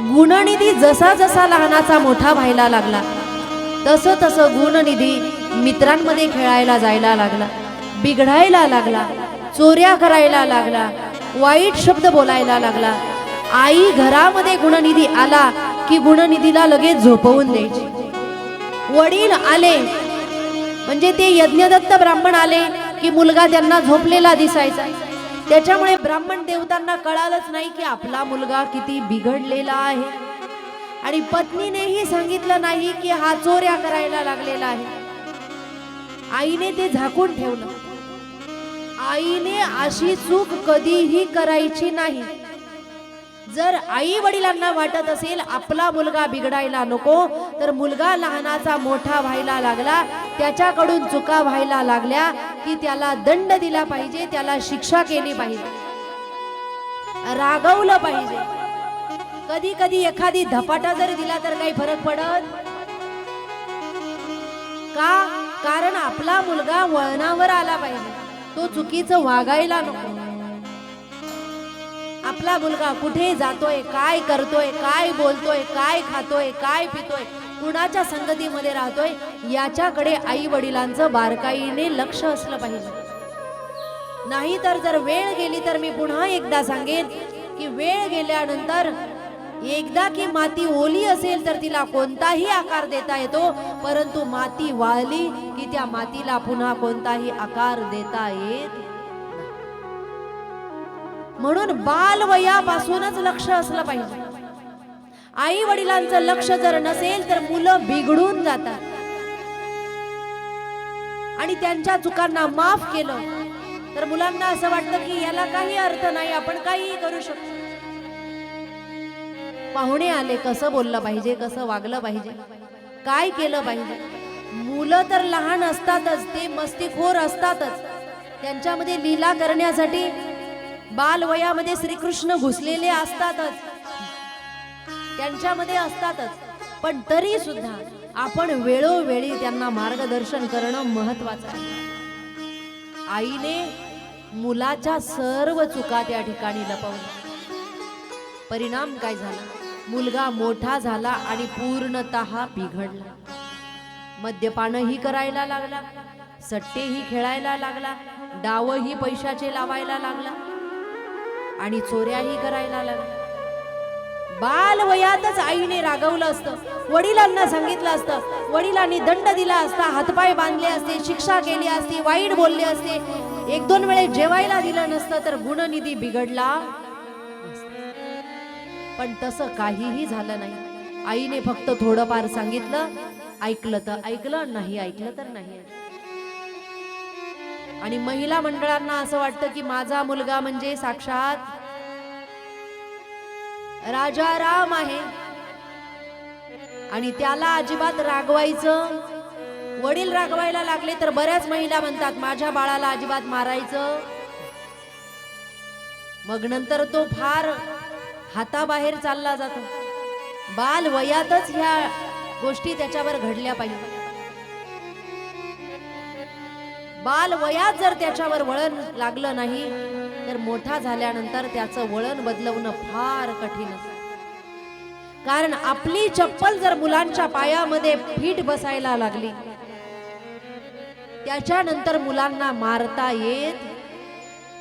गुणनिधी जसा जसा लहानाचा मोठा व्हायला लागला तसं तसं गुणनिधी मित्रांमध्ये खेळायला जायला लागला, बिघडायला लागला, चोऱ्या करायला लागला, वाईट शब्द बोलायला लागला. आई घरामध्ये गुणनिधी आला की गुणनिधीला लगेच झोपवून द्यायची. वडील आले म्हणजे ते यज्ञदत्त ब्राह्मण आले की मुलगा त्यांना झोपलेला दिसायचा. त्याच्यामुळे ब्राह्मण देवतांना कळालंच नाही की आपला मुलगा किती बिघडलेला आहे. आणि पत्नीनेही सांगितलं नाही की हा चोऱ्या करायला लागलेला आहे. आईने ते झाकून ठेवलं. आईने अशी चूक कधीही करायची नाही. जर आई वडिलांना वाटत असेल आपला मुलगा बिघडायला नको, तर मुलगा लहानाचा मोठा व्हायला लागला, त्याच्याकडून चुका व्हायला लागल्या की त्याला दंड दिला पाहिजे, त्याला शिक्षा केली पाहिजे, रागवलं पाहिजे. कधी कधी एखादी धपाटा जर दिला तर काही फरक पडत का? कारण आपला मुलगा वळणावर आला पाहिजे, तो चुकीचं वागायला नको. आपला मुलगा कुठे जातोय, काय करतोय, काय बोलतोय, काय खातोय, काय पितोय, कुणाच्या संगतीमध्ये राहतोय, याच्याकडे आई वडिलांचं बारकाईने लक्ष असलं पाहिजे. नाही तर जर वेळ गेली तर मी पुन्हा एकदा सांगेन की वेळ गेल्यानंतर एकदा की माती ओली असेल तर तिला कोणताही आकार देता येतो, परंतु माती वाळली की त्या मातीला पुन्हा कोणताही आकार देता येत. म्हणून बालवयापासूनच लक्ष असलं पाहिजे. आई वडिलांचं लक्ष जर नसेल तर मुलं बिघडून जातात. आणि त्यांच्या चुकांना माफ केलं तर मुलांना असं वाटतं की याला काही अर्थ नाही, आपण काहीही करू शकतो. पाहुणे आले, कसं बोललं पाहिजे, कसं वागलं पाहिजे, काय केलं पाहिजे. मुलं तर लहान असतातच, ते मस्तीखोर असतातच. त्यांच्यामध्ये लीला करण्यासाठी बालवयामध्ये श्रीकृष्ण घुसलेले असतातच, त्यांच्यामध्ये असतातच. पण तरी सुद्धा आपण वेळोवेळी त्यांना मार्गदर्शन करणं महत्वाचं आहे. आईने मुलाच्या सर्व चुका त्या ठिकाणी लपवल्या. परिणाम काय झाला? मुलगा मोठा झाला आणि पूर्णतः बिघडला. मद्यपानही करायला लागला, सट्टेही खेळायला लागला, डावही पैशाचे लावायला लागला आणि चोऱ्याही करायला लागला. बालवयातच आईने रागवलं असतं, वडिलांना सांगितलं असतं, वडिलांनी दंड दिला असता, हातपाय बांधले असते, शिक्षा केली असती, वाईट बोलले असते, एक दोन वेळे जेवायला दिलं नसतं तर गुणनिधी बिघडला. पण तसं काहीही झालं नाही. आईने फक्त थोडंफार सांगितलं, ऐकलं तर ऐकलं, नाही ऐकलं तर नाही. आणि महिला मंडळांना असं वाटतं की माझा मुलगा म्हणजे साक्षात राजा राम आहे आणि त्याला अजिबात रागवायचं. वडील रागवायला लागले तर बऱ्याच महिला म्हणतात माझ्या बाळाला अजिबात मारायचं. मग नंतर तो फार हाताबाहेर चालला जातो. बाल वयातच ह्या गोष्टी त्याच्यावर घडल्या पाहिजे. बाल वयात जर त्याच्यावर वळण लागलं नाही तर मोठा झाल्यानंतर त्याचं वळण बदलवणं फार कठीण असतं. कारण आपली चप्पल जर मुलांच्या पायामध्ये फिट बसायला लागली, त्याच्यानंतर मुलांना मारता येत,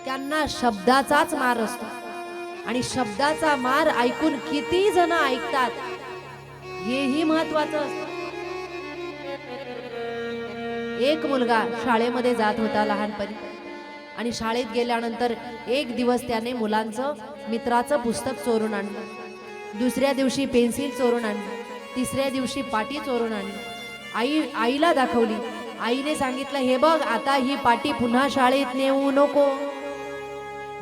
त्यांना शब्दाचाच मार असतो. आणि शब्दाचा मार ऐकून किती जण ऐकतात हेही महत्वाचं असतं. एक मुलगा शाळेमध्ये जात होता लहानपणी आणि शाळेत गेल्यानंतर एक दिवस त्याने मुलांचं मित्राचं पुस्तक चोरून आणलं, दुसऱ्या दिवशी पेन्सिल चोरून आणली, तिसऱ्या दिवशी पाटी चोरून आणली. आईला दाखवली. आईने सांगितलं हे बघ आता ही पाटी पुन्हा शाळेत नेऊ नको,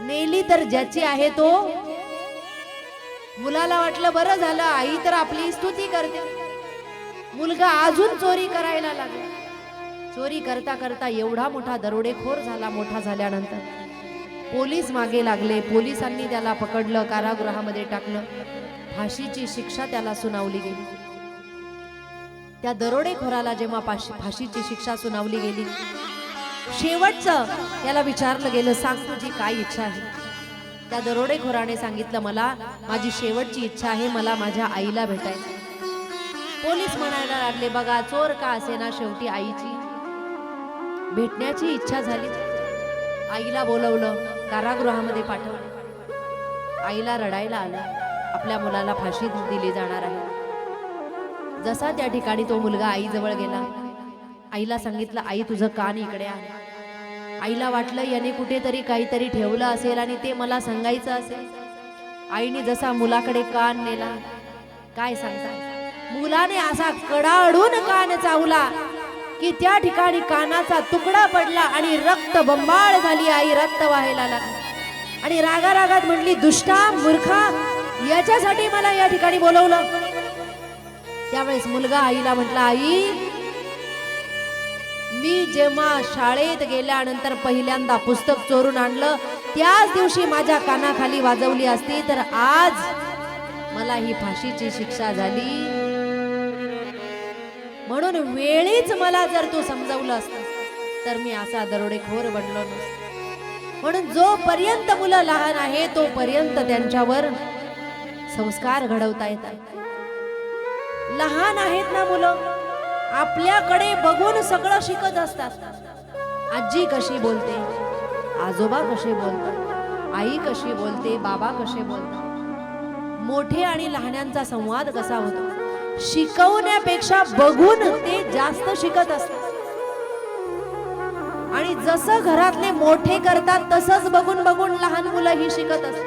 नेली तर ज्याची आहे तो. मुलाला वाटलं बरं झालं आई तर आपली स्तुती करते. मुलगा अजून चोरी करायला लागला. चोरी करता करता एवढा मोठा दरोडेखोर झाला. मोठा झाल्यानंतर पोलीस मागे लागले. पोलिसांनी त्याला पकडलं, कारागृहामध्ये टाकलं. फाशीची शिक्षा त्याला सुनावली गेली. त्या दरोडेखोराला जेव्हा फाशीची शिक्षा सुनावली गेली, शेवटचं त्याला विचारलं गेलं सांग तुझी काय इच्छा आहे. त्या दरोडेखोराने सांगितलं, मला माझी शेवटची इच्छा आहे, मला माझ्या आईला भेटायचं. पोलीस म्हणायला लागले, बघा चोर का असेना शेवटी आईची भेटण्याची इच्छा झाली. आईला बोलवलं, कारागृहामध्ये पाठवलं. आईला रडायला आलं, आपल्या मुलाला फाशी दिली जाणार आहे. जसा त्या ठिकाणी तो मुलगा आईजवळ गेला, आईला सांगितलं, आई तुझं कान इकडे आहे. आईला वाटलं याने कुठेतरी काहीतरी ठेवलं असेल आणि ते मला सांगायचं असेल. आईने जसा मुलाकडे कान नेला, काय सांगता, मुलाने असा कडाडून कान चावला की त्या ठिकाणी कानाचा तुकडा पडला आणि रक्त बंबाळ झाली. आई रक्त व्हायला लागली आणि रागारागात म्हटली, दुष्टा मूर्खा, याच्यासाठी मला या ठिकाणी बोलवलं. त्यावेळेस मुलगा आईला म्हटला, आई मी जेव्हा शाळेत गेल्यानंतर पहिल्यांदा पुस्तक चोरून आणलं, त्याच दिवशी माझ्या कानाखाली वाजवली असती तर आज मला ही फाशीची शिक्षा झाली. म्हणून वेळीच मला जर तू समजावलं असतं तर मी असा दरोडेखोर बनलो नसतो. म्हणून जोपर्यंत मुलं लहान आहे तोपर्यंत त्यांच्यावर संस्कार घडवता येतात. लहान आहेत ना मुलं, आपल्याकडे बघून सगळं शिकत असतात. आजी कशी बोलते, आजोबा कसे बोलतात, आई कशी बोलते, बाबा कसे बोलतात, मोठे आणि लहानांचा संवाद कसा होतो, शिकवण्यापेक्षा बघून ते जास्त शिकत असतात. आणि जसं घरातले मोठे करतात तसंच बघून बघून लहान मुलं ही शिकत असतात.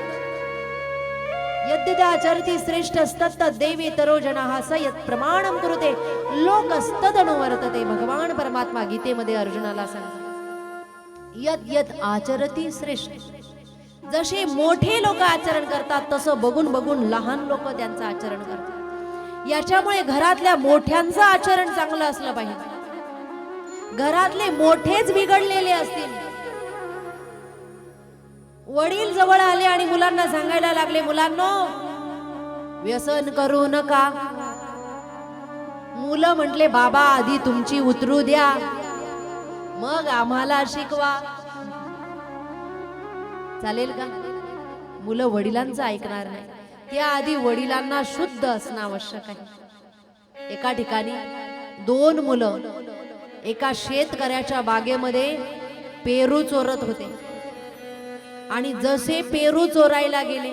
यद्यदाचरति श्रेष्ठस्तत्त देवी तरो जनः स यत् प्रमाणं कुरुते लोकस्तदनुवर्तते. भगवान परमात्मा गीतेमध्ये अर्जुनाला सांगतात, यत् यत् आचरति श्रेष्ठ, जसे मोठे लोक आचरण करतात तसं बघून बघून लहान लोक त्यांचं आचरण करतात. याच्यामुळे घरातल्या मोठ्यांचं आचरण चांगलं असलं पाहिजे. घरातले मोठेच बिघडलेले असतील, वडील जवळ आले आणि मुलांना सांगायला लागले, मुलांनो व्यसन करू नका. मुलं म्हटले, बाबा आधी तुमची उतरू द्या, मग आम्हाला शिकवा. चालेल का? मुलं वडिलांचं ऐकणार नाही. त्याआधी वडिलांना शुद्ध असणं आवश्यक आहे. एका ठिकाणी दोन मुलं एका शेतकऱ्याच्या बागेमध्ये पेरू चोरत होते आणि जसे पेरू चोरायला गेले,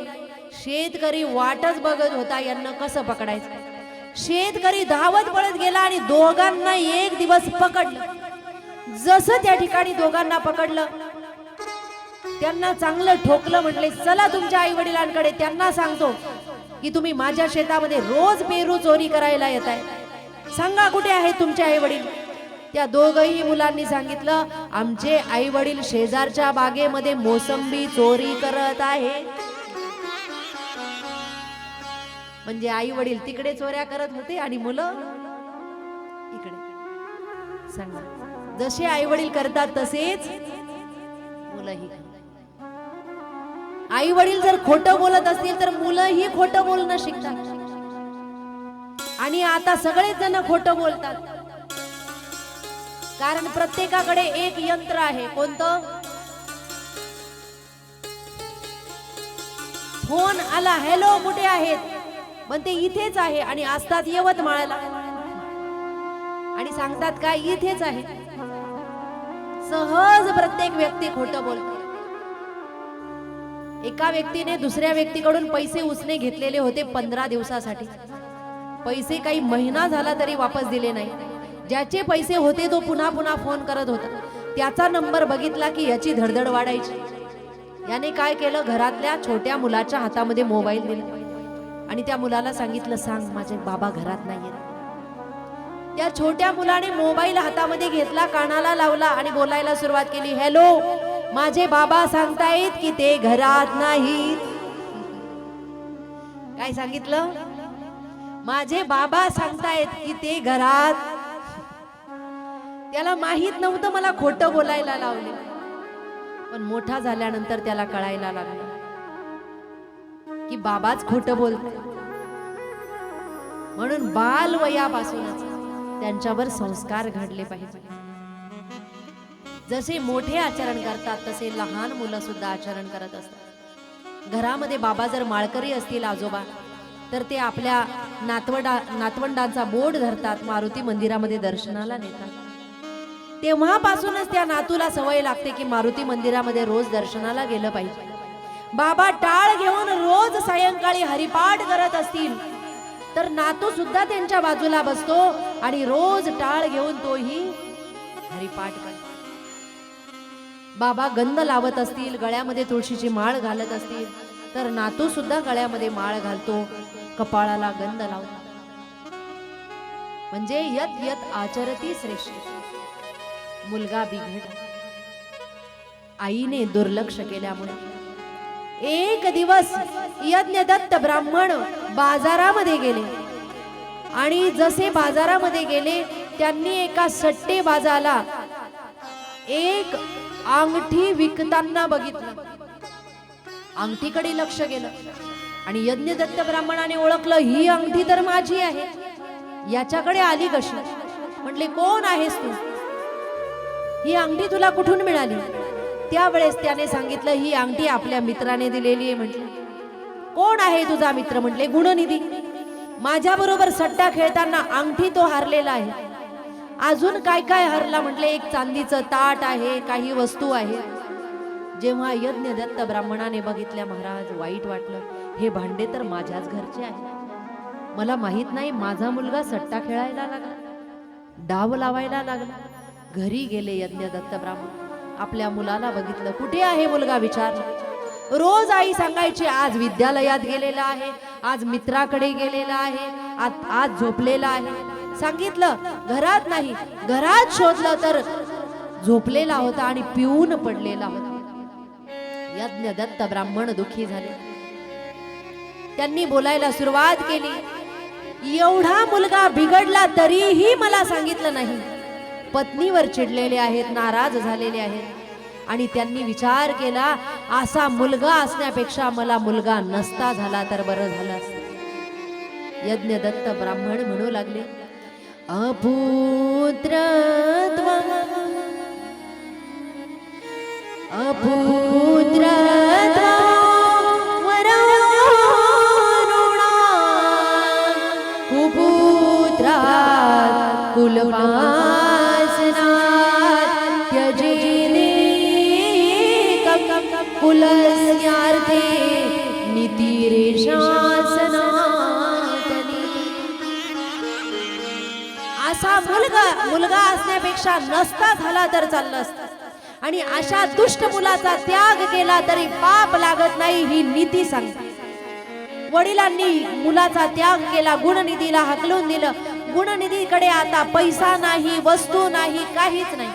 शेतकरी वाटच बघत होता यांना कसं पकडायचं. शेतकरी धावत पळत गेला आणि दोघांना एक दिवस पकडलं. जसं त्या ठिकाणी दोघांना पकडलं, त्यांना चांगलं ठोकलं, म्हटले चला तुमच्या आई वडिलांकडे, त्यांना सांगतो की तुम्ही माझ्या शेतामध्ये रोज पेरू चोरी करायला येताय, सांगा कुठे आहे तुमचे आई वडील. त्या दोघही मुलांनी सांगितलं, आमचे आई वडील शेजारच्या बागेमध्ये मोसंबी चोरी करत आहे. म्हणजे आई वडील तिकडे चोऱ्या करत होते आणि मुलं इकडे. सांगा, जसे आई वडील करतात तसेच मुलंही. आई वडील जर खोटं बोलत असतील तर मुलंही खोटं बोलणं शिकतात. आणि आता सगळेच जण खोटं बोलतात, कारण प्रत्येकाकडे एक यंत्र आहे. कोणतं? फोन आला, हॅलो कुठे आहेत, पण ते इथेच आहे आणि असतात यवतमाळला आणि सांगतात काय इथेच आहे. सहज प्रत्येक व्यक्ती खोटं बोलते. एका व्यक्तीने दुसऱ्या व्यक्तीकडून पैसे उसने घेतलेले होते 15 दिवसासाठी. पैसे काही महिना झाला तरी वापस दिले नाही. ज्याचे पैसे होते तो पुन्हा पुन्हा फोन करत होता. त्याचा नंबर बघितला की याची धडधड वाढायची. याने काय केलं, घरातल्या छोट्या मुलाच्या हातामध्ये मोबाईल दिला आणि त्या मुलाला सांगितलं, सांग माझे बाबा घरात नाहीयेत. त्या छोट्या मुलाने मोबाईल हातामध्ये घेतला, कानाला लावला आणि बोलायला सुरुवात केली, हॅलो माझे बाबा सांगतायत की ते घरात नाहीत. काय सांगितलं? माझे बाबा सांगतायत की ते घरात. त्याला माहित नव्हतं मला खोटं बोलायला लावले, पण मोठा झाल्यानंतर त्याला कळायला लागलं की बाबाच खोटं बोलतात. म्हणून बालवयापासूनच त्यांच्यावर संस्कार घडले पाहिजे. जसे मोठे आचरण करतात तसे लहान मुलं सुद्धा आचरण करत असतात. घरामध्ये बाबा जर माळकरी असतील आजोबा, तर ते आपल्या नातवंडांचा बोट धरतात, मारुती मंदिरामध्ये दर्शनाला नेतात। तेव्हापासूनच त्या नातूला सवय लागते की मारुती मंदिरामध्ये रोज दर्शनाला गेलं पाहिजे। बाबा टाळ घेऊन रोज सायंकाळी हरिपाठ करत असतील, तर नातू सुद्धा त्यांच्या बाजूला बसतो आणि रोज टाळ घेऊन तोही हरिपाठ करतो। बाबा गंध लावत असतील, गळ्यामध्ये तुळशीची माळ घालत असतील, तर नातू सुद्धा गळ्यामध्ये माळ घालतो, कपाळाला गंध लावतो। म्हणजे यत यत आचरती श्रेष्ठ। मुलगा बिघडला, आईने दुर्लक्ष केल्यामुळे। एक दिवस यज्ञदत्त ब्राह्मण बाजारामध्ये गेले आणि जसे बाजारामध्ये गेले, त्यांनी एका सट्टेबाजाला एक अंगठी विकताना बघितलं। अंगठीकडे लक्ष गेलं आणि यज्ञदत्त ब्राह्मणाने ओळखलं, ही अंगठी तर माझी आहे, याच्याकडे आली कशी? म्हटले, कोण आहेस तू? ही अंगठी तुला कुठून मिळाली? त्यावेळेस त्याने सांगितलं, ही अंगठी आपल्या मित्राने दिलेली आहे। म्हटलं, कोण आहे तुझा मित्र? म्हटले, गुणनिधी। माझ्या बरोबर सट्टा खेळताना अंगठी तो हारलेला आहे। अजून काय काय हरला? म्हटले, एक चांदीचं ताट आहे, काही वस्तू आहे। जेव्हा यज्ञदत्त ब्राह्मणाने बघितल्या, महाराज वाईट वाटलं, हे भांडे तर माझ्याच घरचे आहे, मला माहित नाही माझा मुलगा सट्टा खेळायला लागला, डाव लावायला लागला। घरी गेले यज्ञदत्त ब्राह्मण, आपल्या मुलाला बघितलं, कुठे आहे मुलगा विचारलं। रोज आई सांगायची, आज विद्यालयात गेलेला आहे, आज मित्राकडे गेलेला आहे, आज झोपलेला आहे। सांगितलं घरात नाही, घरात शोधलं तर झोपलेला होता आणि पिऊन पडलेला होता। यज्ञदत्त ब्राह्मण दुःखी झाले, त्यांनी बोलायला सुरुवात केली, एवढा मुलगा बिघडला तरीही मला सांगितलं नाही। पत्नीवर चिडलेले आहेत, नाराज झालेले आहेत आणि त्यांनी विचार केला, असा मुलगा असण्यापेक्षा मला मुलगा नसता झाला तर बरं झालं असतं। यज्ञदत्त ब्राह्मण म्हणू लागले, अपुत्रत्वम् अपुत्रत्वम् वरुणा कुपुत्रात् कुलवासनात् त्यजेति कुलस्यार्थे नीतिरेषा। असा मुलगा असण्यापेक्षा नसता झाला तर चाललं असतं आणि अशा दुष्ट मुलाचा त्याग केला तरी पाप लागत नाही, ही नीती सांगते। वडिलांनी मुलाचा त्याग केला, गुणनिधीला हाकलून दिलं। गुणनिधीकडे आता पैसा नाही, वस्तू नाही, काहीच नाही।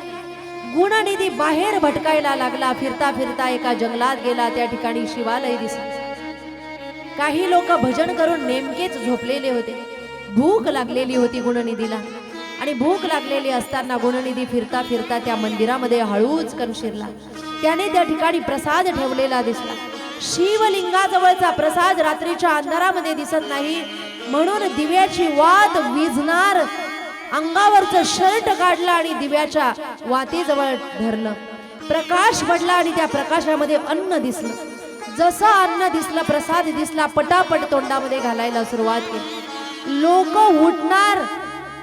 गुणनिधी बाहेर भटकायला लागला, फिरता फिरता एका जंगलात गेला, त्या ठिकाणी शिवालय दिसलं। काही लोक भजन करून नेमकेच झोपलेले होते। भूक लागलेली होती गुणनिधीला आणि भूक लागलेली असताना गुणनिधी फिरता फिरता त्या मंदिरामध्ये हळूच शिरला। त्याने त्या ठिकाणी प्रसाद ठेवलेला दिसला। शिवलिंगाजवळचा प्रसाद रात्रीच्या अंधारामध्ये दिसत नाही, म्हणून दिव्याची वात विझणार अंगावरचं शर्ट काढलं आणि दिव्याच्या वातीजवळ धरलं। प्रकाश पडला आणि त्या प्रकाशामध्ये अन्न दिसलं। जसं अन्न दिसलं, प्रसाद दिसला, पटापट तोंडामध्ये घालायला सुरुवात केली। लोक उठणार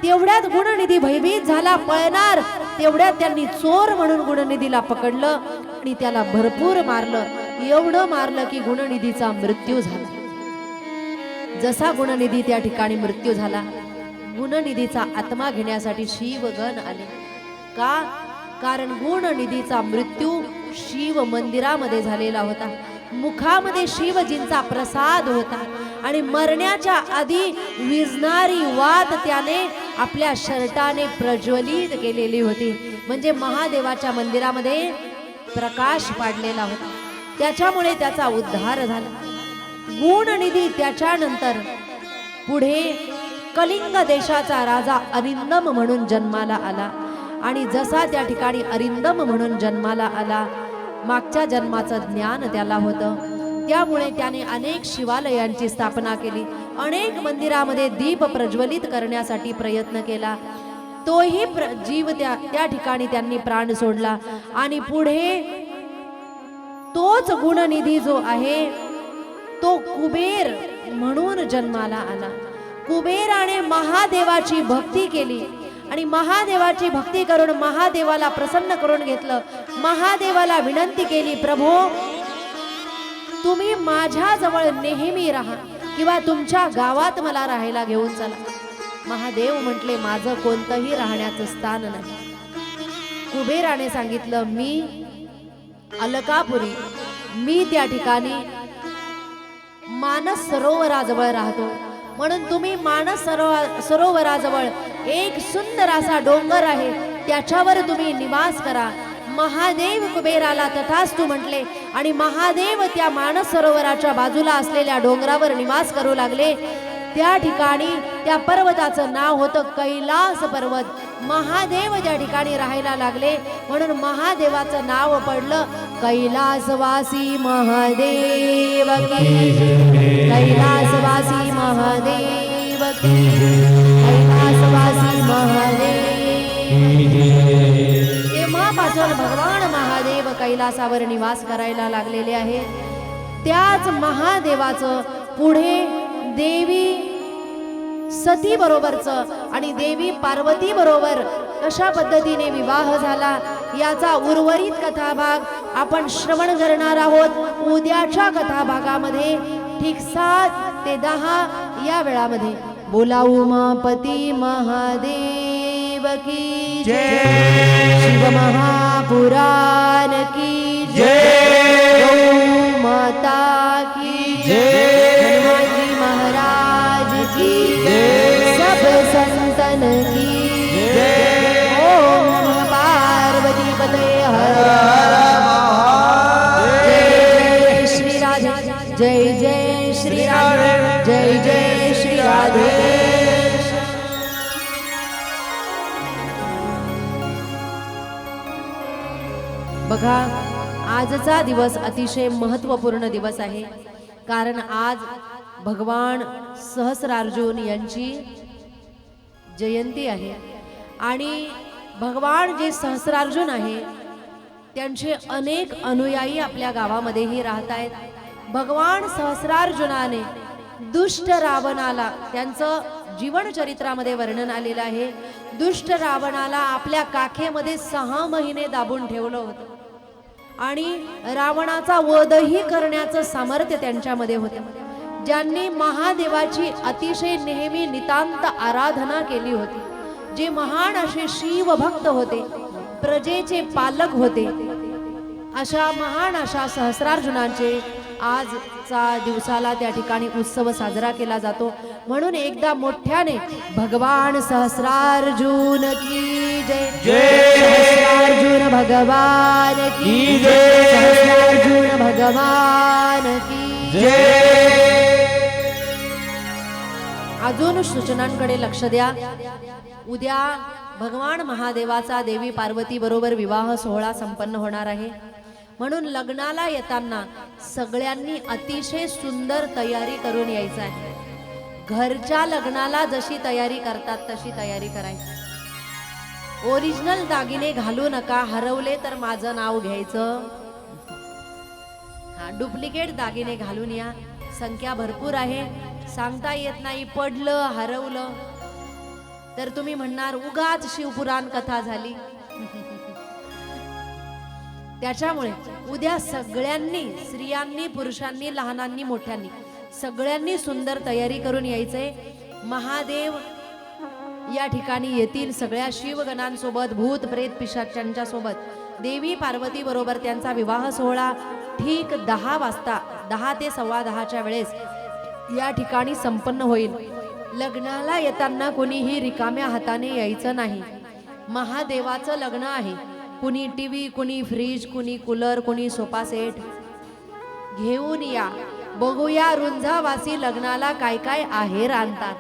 तेवढ्यात गुणनिधी भयभीत झाला, पळणार तेवढ्यात त्यांनी चोर म्हणून गुणनिधीला पकडलं आणि त्याला भरपूर मारलं। एवढं मारलं की गुणनिधीचा मृत्यू झाला। जसा गुणनिधी त्या ठिकाणी मृत्यू झाला, गुणनिधीचा आत्मा घेण्यासाठी शिवगण आले। का? कारण गुणनिधीचा मृत्यू शिव मंदिरामध्ये झालेला होता, मुखामध्ये शिवजींचा प्रसाद होता आणि मरण्याच्या आधी विझणारी वात त्याने आपल्या शर्टाने प्रज्वलित केलेली होती, म्हणजे महादेवाच्या मंदिरामध्ये प्रकाश पाडलेला होता, त्याच्यामुळे त्याचा उद्धार झाला। गुणनिधी त्याच्यानंतर पुढे कलिंग देशाचा राजा अरिंदम म्हणून जन्माला आला आणि जसा त्या ठिकाणी अरिंदम म्हणून जन्माला आला, मागच्या जन्माचं ज्ञान त्याला होतं, त्यामुळे त्याने अनेक शिवालयांची स्थापना केली, अनेक मंदिरामध्ये दीप प्रज्वलित करण्यासाठी प्रयत्न केला। तोही जीव त्या ठिकाणी त्यांनी प्राण सोडला आणि पुढे तोच गुणनिधी जो आहे तो कुबेर म्हणून जन्माला आला. कुबेराने महादेवाची भक्ती केली आणि महादेवाची भक्ती करून महादेवाला प्रसन्न करून घेतलं. महादेवाला विनंती केली, प्रभो तुम्ही माझ्या जवळ नेहमी राहा किंवा तुमच्या गावात मला राहायला घेऊन चला. महादेव म्हटले, माझं कोणतंही राहण्याचं स्थान नाही. कुबेराने सांगितलं, मी अलकापुरी, मी त्या ठिकाणी मानस सरोवराजवळ राहतो, म्हणून तुम्ही मानस सरोवराजवळ एक सुंदर असा डोंगर आहे, त्याच्यावर तुम्ही निवास करा. महादेव कुबेराला तथास्तु म्हटले आणि महादेव त्या मानस सरोवराच्या बाजूला असलेल्या डोंगरावर निवास करू लागले. त्या ठिकाणी त्या पर्वताचं नाव होतं कैलास पर्वत. महादेव त्या ठिकाणी राहायला लागले म्हणून महादेवाचं नाव पडलं कैलासवासी महादेव की, कैलासवासी महादेव की, कैलासवासी महादेव. तेव्हापासून भगवान महादेव कैलासावर निवास करायला लागलेले आहे. त्याच महादेवाचं पुढे देवी सती बरोबरचं आणि देवी पार्वती बरोबर कशा पद्धतीने विवाह झाला याचा उर्वरित कथाभाग आपण श्रवण करणार आहोत उद्याच्या कथाभागामध्ये ठीक 7 ते 10 या वेळामध्ये. बोला उमापती महादेव की जय, शिव महापुराण की जय, गौ माता की जय, हनुमानजी महाराज की जय, सब संतन की जय. ओम पार्वती पते हर जय श्री राधे, जय जय श्री राधे, जय जय श्री राधे. बघा, आजचा दिवस अतिशय महत्त्वपूर्ण दिवस आहे, कारण आज भगवान सहस्रार्जुन यांची जयंती आहे आणि भगवान जे सहस्रार्जुन आहे त्यांचे अनेक अनुयायी आपल्या गावामध्येही राहत आहेत. भगवान सहस्रार्जुनाने दुष्ट रावणाला, त्यांचं जीवन चरित्रामध्ये वर्णन आलेलं आहे, दुष्ट रावणाला आपल्या काखेमध्ये 6 महिने दाबून ठेवलं होतं आणि रावणाचा वधही करण्याचं सामर्थ्य त्यांच्यामध्ये होतं. ज्यांनी महादेवाची अतिशय नेहमी नितांत आराधना केली होती, जे महान असे शिवभक्त होते, प्रजेचे पालक होते, अशा महान अशा सहस्रार्जुनांचे आजचा दिवसाला त्या ठिकाणी उत्सव साजरा केला जातो. म्हणून एकदा मोठ्याने भगवान सहस्रार्जुन की जय, सहस्रार्जुन भगवान की जय, सहस्रार्जुन भगवान की जय. अजून सूचनांकडे लक्ष द्या. उद्या भगवान महादेवाचा देवी पार्वती बरोबर विवाह सोहळा संपन्न होणार आहे, म्हणून लग्नाला येताना सगळ्यांनी अतिशय सुंदर तयारी करून यायचं आहे. घरच्या लग्नाला जशी तयारी करतात तशी तयारी करायची. ओरिजिनल दागिने घालू नका, हरवले तर माझं नाव घ्यायचं. डुप्लिकेट दागिने घालून या. संख्या भरपूर आहे, सांगता येत नाही, पडलं हरवलं तर तुम्ही म्हणणार उगाच शिवपुराण कथा झाली. त्याच्यामुळे उद्या सगळ्यांनी, स्त्रियांनी, पुरुषांनी, लहानांनी, मोठ्यांनी, सगळ्यांनी सुंदर तयारी करून यायचंय. महादेव या ठिकाणी येतील सगळ्या शिवगणांसोबत, भूत प्रेत पिशाच्यांच्या सोबत. देवी पार्वती बरोबर त्यांचा विवाह सोहळा ठीक 10 वाजता, 10 ते 10:15च्या वेळेस या ठिकाणी संपन्न होईल. लग्नाला येताना कोणीही रिकाम्या हाताने यायचं नाही. महादेवाचं लग्न आहे. कुणी टीव्ही, कुणी फ्रीज, कुणी कूलर, कुणी सोफा सेट घेऊन या. बघूया रुंझावासी लग्नाला काय काय आहेर आणतात.